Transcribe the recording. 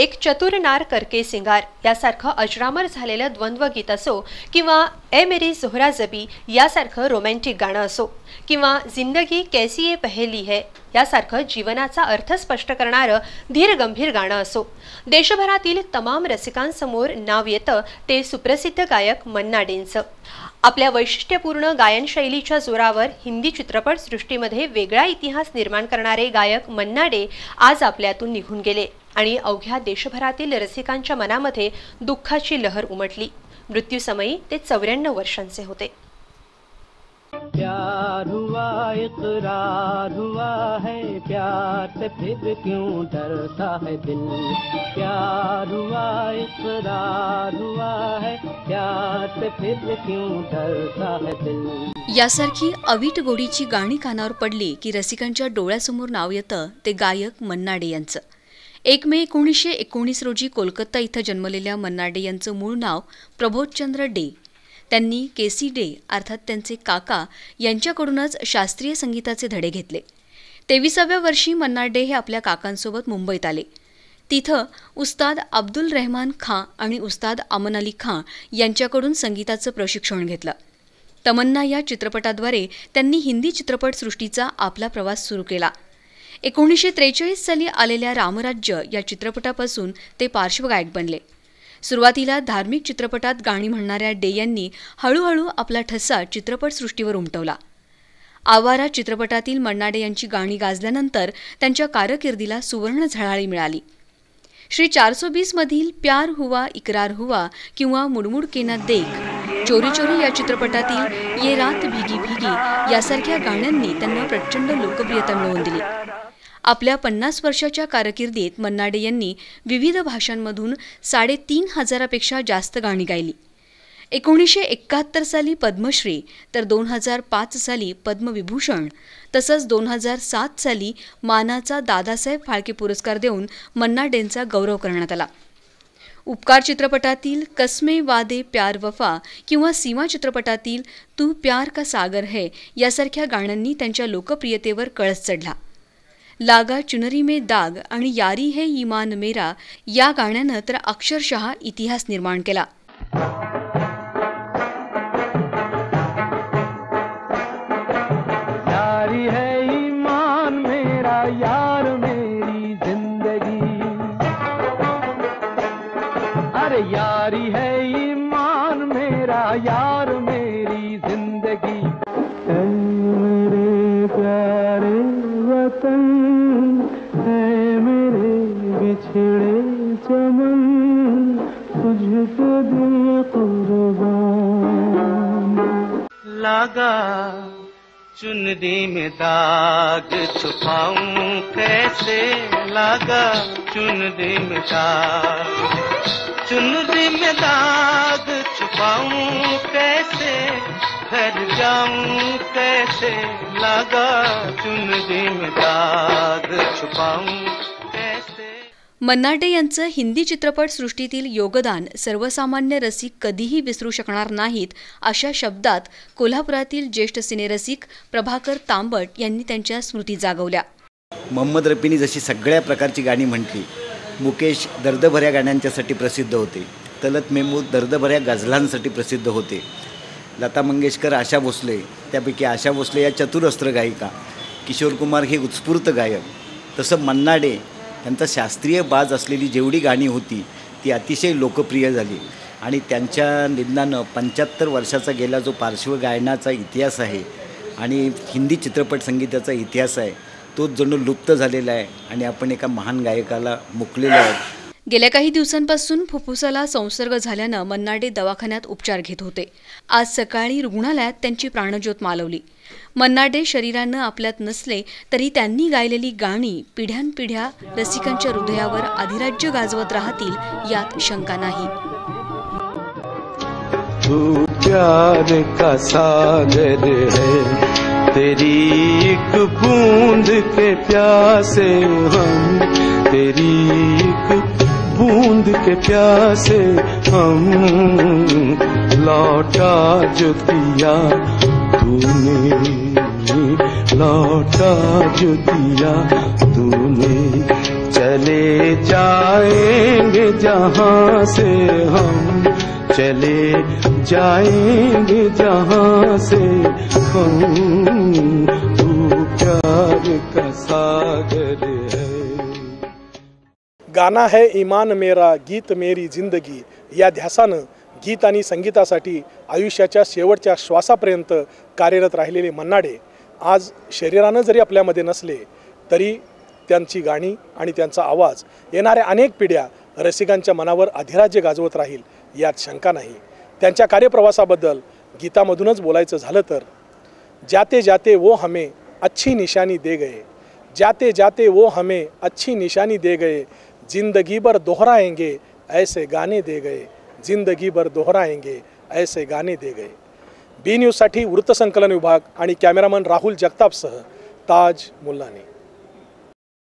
एक चतुर नार करके सिंगार यासारखं अजरामर झालेलं द्वंद्वगीत असो किंवा ए मेरी जोहरा जबी यासारखं रोमॅन्टिक गाणं असो किंवा जिंदगी कैसी ये पहेली है यासारखं जीवनाचा अर्थ स्पष्ट करणारं धीर गंभीर गाणं असो, देशभरातील तमाम रसिकांसमोर नाव येतं ते सुप्रसिद्ध गायक मन्ना डेंचं। आपल्या वैशिष्ट्यपूर्ण गायन शैलीच्या जोरावर हिंदी चित्रपट सृष्टीमध्ये वेगळा इतिहास निर्माण करणारे गायक मन्ना डे आज आपल्यातून निघून गेले आणि अवघ्या देशभरातील रसिकांच्या मनामध्ये दुःखाची लहर उमटली। मृत्यूसमयी ते 94 वर्षांचे होते। प्यार हुआ इकरार हुआ है, प्यार से फिर क्यों डरता है दिल। प्यार हुआ इकरार हुआ है, प्यार से फिर क्यों डरता है दिल। यासारखी अवीट गोडीची गाणी कानावर पडली की रसिकांच्या डोळ्यासमोर नाव येतं ते गायक मन्ना डे यांचं। 1 मे 1919 रोजी कोलकाता इथं जन्मलेल्या मन्ना डे यांचं मूळ नाव प्रबोधचंद्र डे। त्यांनी केसी डे अर्थात त्यांचे काका यांच्याकडूनच शास्त्रीय संगीताचे धडे घेतले। 23व्या वर्षी मन्ना डे हे आपल्या काकांसोबत मुंबईत आले। तिथं उस्ताद अब्दुल रहमान खां आणि उस्ताद अमन अली खां यांच्याकडून संगीताचं प्रशिक्षण घेतलं। तमन्ना या चित्रपटाद्वारे त्यांनी हिंदी चित्रपटसृष्टीचा आपला प्रवास सुरू केला। 1943 साली आलेल्या रामराज्य या चित्रपटापासून ते पार्श्वगायक बनले। सुरुवातीला धार्मिक चित्रपटात गाणी म्हणणाऱ्या डे यांनी हळूहळू आपला ठसा चित्रपटसृष्टीवर उमटवला। आवारा चित्रपटातील मन्ना डे यांची गाणी गाजल्यानंतर त्यांच्या कारकिर्दीला सुवर्ण झळाळी मिळाली। श्री 420 मधील प्यार हुआ इकरार हुआ किंवा मुडमुड के ना देख, चोरी चोरी या चित्रपटातील ये रात भीगी भीगी यासारख्या गाण्यांनी त्यांना प्रचंड लोकप्रियता मिळवून दिली। आपल्या 50 वर्षाच्या कारकिर्दीत मन्ना डे यांनी विविध भाषांमधून 3500पेक्षा जास्त गाणी गायली। 1971 साली पद्मश्री तर 2005 साली पद्मविभूषण तसंच 2007 साली मानाचा दादासाहेब फाळके पुरस्कार देऊन मन्ना डेंचा गौरव करण्यात आला। उपकार चित्रपटातील कसमे वादे प्यार वफा किंवा सीमा चित्रपटातील तू प्यार का सागर है यासारख्या गाण्यांनी त्यांच्या लोकप्रियतेवर कळस चढला। लागा चुनरी में दाग आणि यारी है ईमान मेरा या गाण्यानं तर अक्षरशः इतिहास निर्माण केला। यारी है ईमान मेरा यार मेरी जिंदगी, अरे यारी है ईमान मेरा यार मेरी जिंदगी। ऐ मेरे प्यारे वतन है मेरे बिछड़े चमन, तुझको दिल कुर्बान। लागा चुनरी में दाग छुपाऊं कैसे, लागा चुनरी में दाग, चुनरी में दाग छुपाऊं कैसे, घर जाऊं कैसे, लागा चुनरी में दाग छुपाऊं कैसे। मन्ना डे यांचं हिंदी चित्रपट सृष्टीतील योगदान सर्वसामान्य रसिक कधीही विसरू शकणार नाहीत अशा शब्दात कोल्हापुरातील ज्येष्ठ सिनेरसिक प्रभाकर तांबट यांनी त्यांच्या स्मृती जागवल्या। मोहम्मद रफीनी जशी सगळ्या प्रकारची गाणी म्हटली, मुकेश दर्दभऱ्या गाण्यांच्यासाठी प्रसिद्ध होते, तलत मेहमूद दर्दभऱ्या गझलांसाठी प्रसिद्ध होते, लता मंगेशकर, आशा भोसले, त्यापैकी आशा भोसले या चतुरस्त्र गायिका, किशोर कुमार हे उत्स्फूर्त गायक, तसं मन्ना डे त्यांचा शास्त्रीय बाज असलेली जेवढी गाणी होती ती अतिशय लोकप्रिय झाली आणि त्यांच्या निधनानं 75 वर्षाचा गेला जो पार्श्वगायनाचा इतिहास आहे आणि हिंदी चित्रपट संगीताचा इतिहास आहे तो जणू लुप्त झालेला आहे आणि आपण एका महान गायकाला मुकलेलो आहोत। गेल्या काही दिवसांपासून फुफ्फुसाला संसर्ग झाल्यानं मन्ना डे दवाखान्यात उपचार घेत होते। आज सकाळी रुग्णालयात त्यांची प्राणज्योत मालवली। मन्ना डे शरीरानं आपल्यात नसले तरी त्यांनी गायलेली गाणी पिढ्यानपिढ्या रसिकांच्या हृदयावर अधिराज्य गाजवत राहतील यात शंका नाही। तू प्यार का सागर है, तेरी एक बूंद के प्यासे हम, तेरी एक बूंद के प्यासे हम, लौटा जो दिया तूने, लौटा जो दिया तूने, चले जाएंगे जहाँ से हम, चले जाएंगे जहाँ से हम, तू प्यार का सागर है। गाना है ईमान मेरा, गीत मेरी जिंदगी या ध्यासानं गीत आणि संगीतासाठी आयुष्याच्या शेवटच्या श्वासापर्यंत कार्यरत राहिलेले मन्नाडे आज शरीरानं जरी आपल्यामध्ये नसले तरी त्यांची गाणी आणि त्यांचा आवाज येणाऱ्या अनेक पिढ्या रसिकांच्या मनावर अधिराज्य गाजवत राहील यात शंका नाही। त्यांच्या कार्यप्रवासाबद्दल गीतामधूनच बोलायचं झालं तर जाते जाते वो हमें अच्छी निशानी दे गए, जाते जाते वो हमें अच्छी निशानी दे गए, जिंदगी भर दोहराएंगे ऐसे गाने दे गए, जिंदगी भर दोहराएंगे ऐसे गाने दे गए। बी न्यूजसाठी वृत्तसंकलन विभाग आणि कॅमेरामन राहुल जगतापसह ताज मुल्लानी।